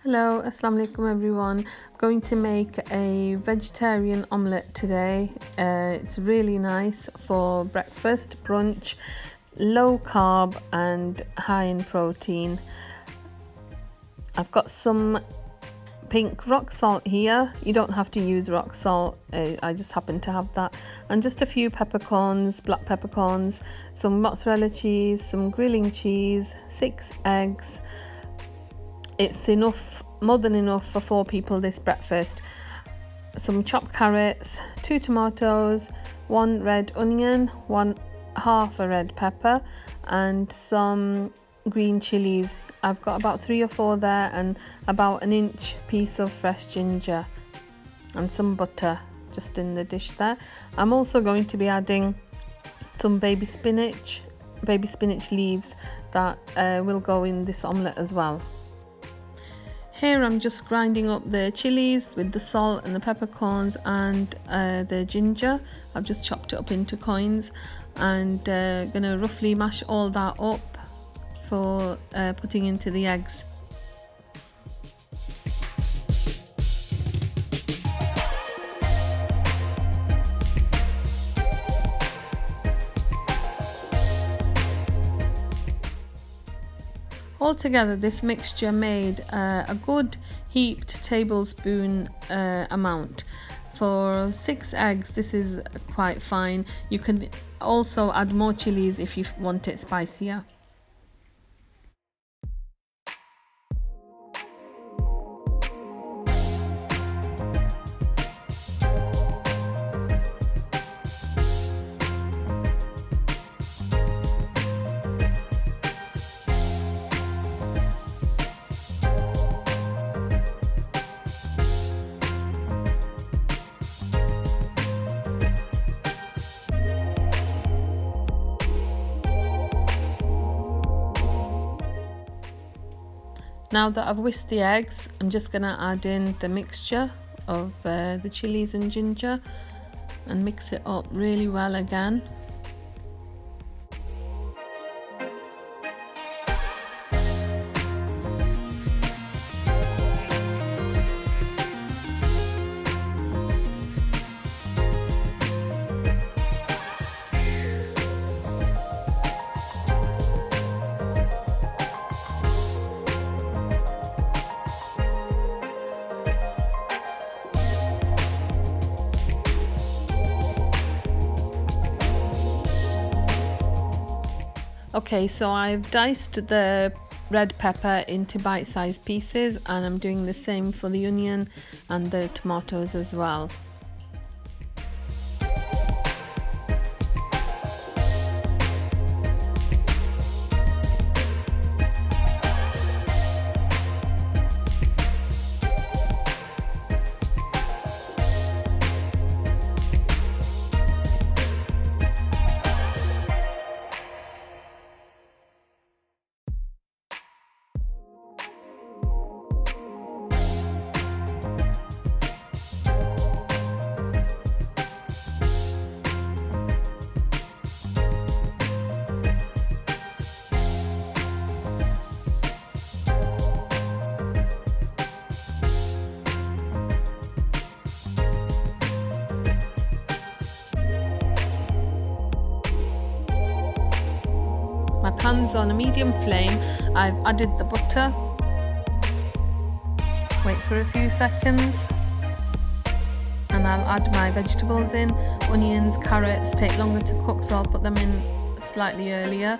Hello, assalamu alaikum everyone. I'm going to make a vegetarian omelette today. It's really nice for breakfast, brunch, low carb and high in protein. I've got some pink rock salt here. You don't have to use rock salt, I just happen to have that, and just a few peppercorns, black peppercorns, some mozzarella cheese, some grilling cheese, 6 eggs. It's enough, more than enough for 4 people this breakfast. Some chopped carrots, 2 tomatoes, 1 red onion, half a red pepper, and some green chillies. I've got about 3 or 4 there, and about an inch piece of fresh ginger, and some butter just in the dish there. I'm also going to be adding some baby spinach leaves that will go in this omelette as well. Here I'm just grinding up the chilies with the salt and the peppercorns and the ginger. I've just chopped it up into coins, and gonna roughly mash all that up for putting into the eggs. Altogether, this mixture made a good heaped tablespoon amount. For 6 eggs, this is quite fine. You can also add more chilies if you want it spicier. Now that I've whisked the eggs, I'm just going to add in the mixture of the chilies and ginger and mix it up really well again. Okay, so I've diced the red pepper into bite-sized pieces, and I'm doing the same for the onion and the tomatoes as well. My pan's on a medium flame. I've added the butter. Wait for a few seconds, and I'll add my vegetables in. Onions, carrots take longer to cook, so I'll put them in slightly earlier,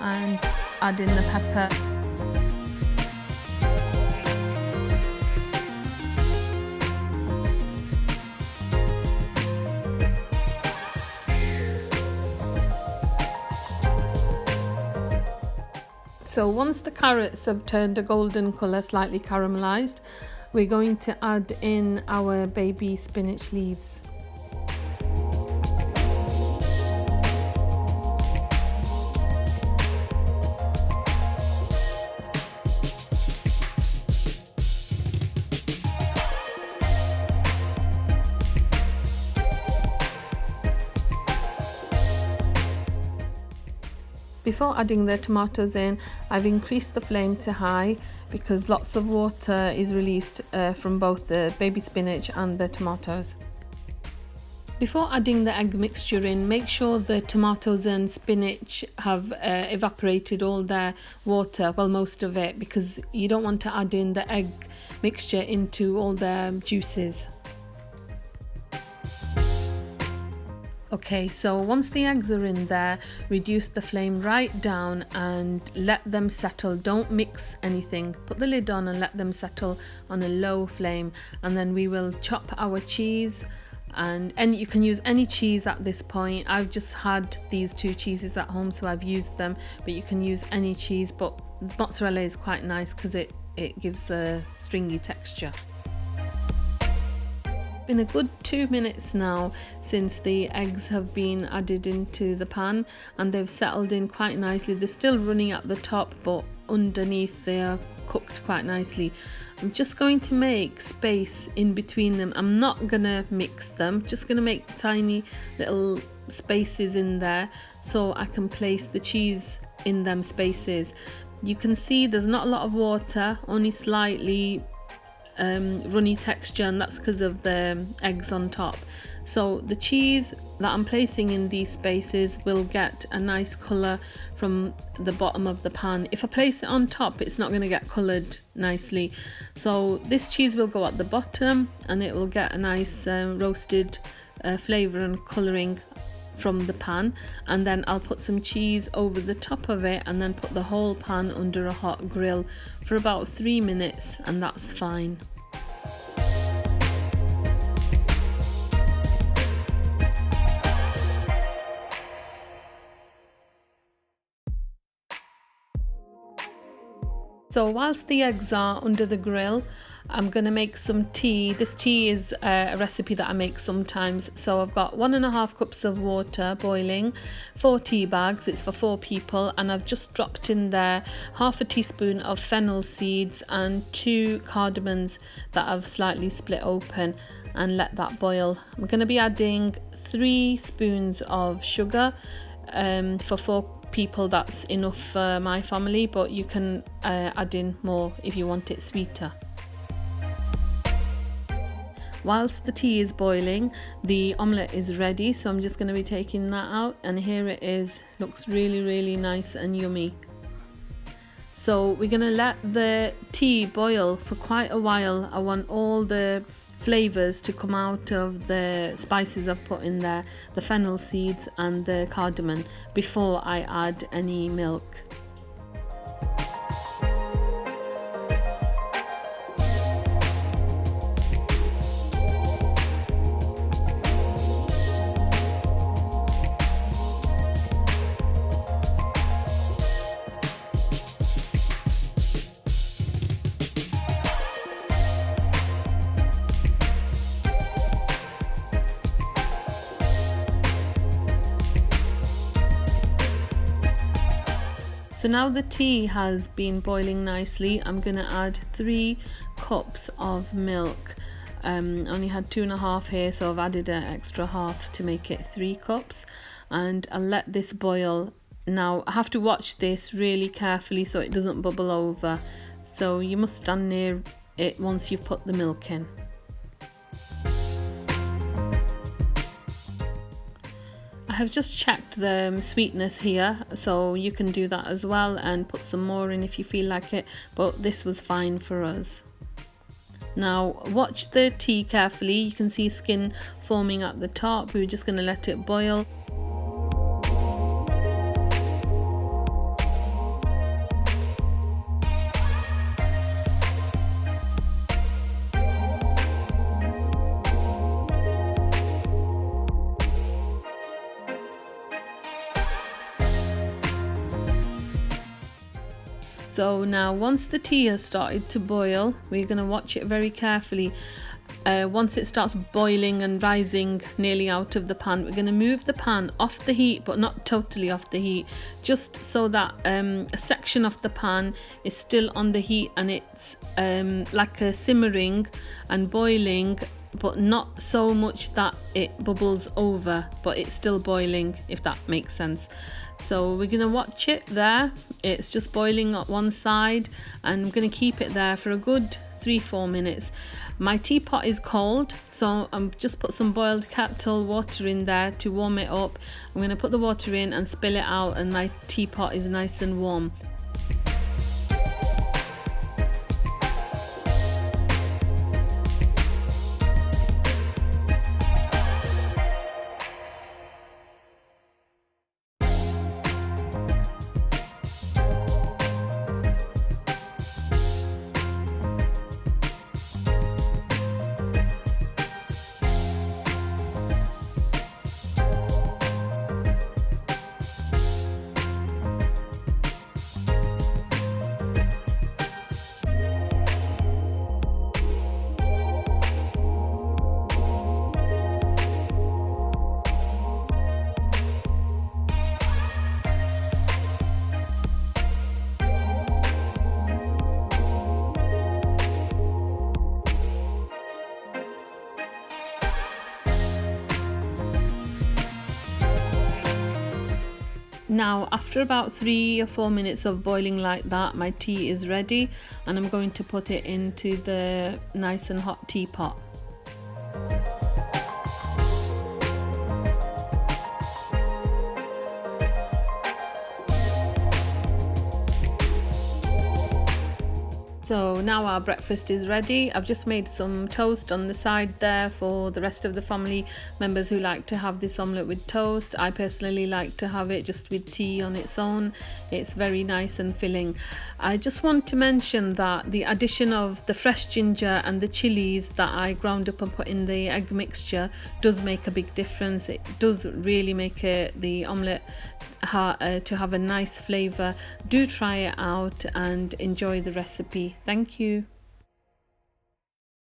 and add in the pepper. So once the carrots have turned a golden colour, slightly caramelised, we're going to add in our baby spinach leaves. Before adding the tomatoes in, I've increased the flame to high because lots of water is released from both the baby spinach and the tomatoes. Before adding the egg mixture in, make sure the tomatoes and spinach have evaporated all their water, well, most of it, because you don't want to add in the egg mixture into all the juices. Okay, so once the eggs are in there, reduce the flame right down and let them settle. Don't mix anything. Put the lid on and let them settle on a low flame, and then we will chop our cheese. And you can use any cheese at this point. I've just had these two cheeses at home, so I've used them, but you can use any cheese, but mozzarella is quite nice because it gives a stringy texture. Been a good 2 minutes now since the eggs have been added into the pan, and they've settled in quite nicely. They're still running at the top, but underneath they are cooked quite nicely. I'm just going to make space in between them. I'm not gonna mix them, just gonna make tiny little spaces in there so I can place the cheese in them spaces. You can see there's not a lot of water, only slightly runny texture, and that's because of the eggs on top. So the cheese that I'm placing in these spaces will get a nice colour from the bottom of the pan. If I place it on top, it's not going to get coloured nicely. So this cheese will go at the bottom and it will get a nice roasted flavour and colouring from the pan, and then I'll put some cheese over the top of it and then put the whole pan under a hot grill for about 3 minutes, and that's fine. So whilst the eggs are under the grill, I'm going to make some tea. This tea is a recipe that I make sometimes. So I've got 1.5 cups of water boiling, 4 tea bags, it's for 4 people, and I've just dropped in there half a teaspoon of fennel seeds and 2 cardamoms that I've slightly split open, and let that boil. I'm going to be adding 3 spoons of sugar. For 4 people that's enough for my family, but you can add in more if you want it sweeter. Whilst the tea is boiling, the omelette is ready, so I'm just going to be taking that out, and here it is. Looks really nice and yummy. So we're going to let the tea boil for quite a while. I want all the flavours to come out of the spices I've put in there, the fennel seeds and the cardamom, before I add any milk. So now the tea has been boiling nicely. I'm going to add 3 cups of milk. Only had 2.5 here, so I've added an extra half to make it 3 cups, and I'll let this boil. Now I have to watch this really carefully so it doesn't bubble over, so you must stand near it once you've put the milk in. I have just checked the sweetness here, so you can do that as well and put some more in if you feel like it, but this was fine for us. Now watch the tea carefully. You can see skin forming at the top. We're just going to let it boil. So now once the tea has started to boil, we're going to watch it very carefully. Once it starts boiling and rising nearly out of the pan, we're going to move the pan off the heat, but not totally off the heat, just so that a section of the pan is still on the heat, and it's like a simmering and boiling but not so much that it bubbles over, but it's still boiling, if that makes sense. So we're gonna watch it there. It's just boiling at one side, and I'm gonna keep it there for a good 3-4 minutes. My teapot is cold, so I'm just put some boiled kettle water in there to warm it up. I'm gonna put the water in and spill it out, and my teapot is nice and warm. Now, after about 3 or 4 minutes of boiling like that, my tea is ready, and I'm going to put it into the nice and hot teapot. So now our breakfast is ready. I've just made some toast on the side there for the rest of the family members who like to have this omelette with toast. I personally like to have it just with tea on its own. It's very nice and filling. I just want to mention that the addition of the fresh ginger and the chillies that I ground up and put in the egg mixture does make a big difference. It does really make the omelette to have a nice flavour. Do try it out and enjoy the recipe. Thank you.